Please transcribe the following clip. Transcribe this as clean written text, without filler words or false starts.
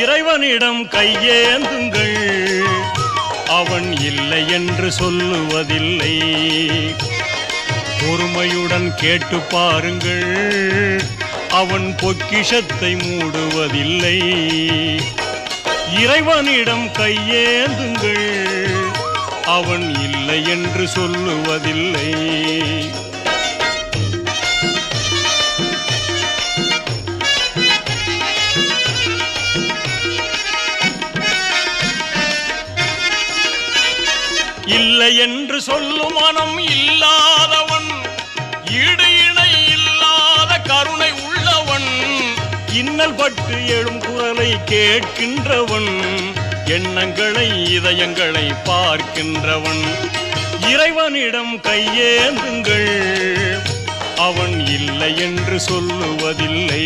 இறைவனிடம் கையேந்துங்கள், அவன் இல்லை என்று சொல்லுவதில்லை. பொறுமையுடன் கேட்டு பாருங்கள், அவன் பொக்கிஷத்தை மூடுவதில்லை. இறைவனிடம் கையேந்துங்கள், அவன் இல்லை என்று சொல்லுவதில்லை. இல்லை என்று சொல்லும் மனம் இல்லாதவன், ஈடு இணை இல்லாத கருணை உள்ளவன், இன்னல் பட்டு எழும் குரலை கேட்கின்றவன், எண்ணங்களை இதயங்களை பார்க்கின்றவன். இறைவனிடம் கையேந்துங்கள், அவன் இல்லை என்று சொல்லுவதில்லை.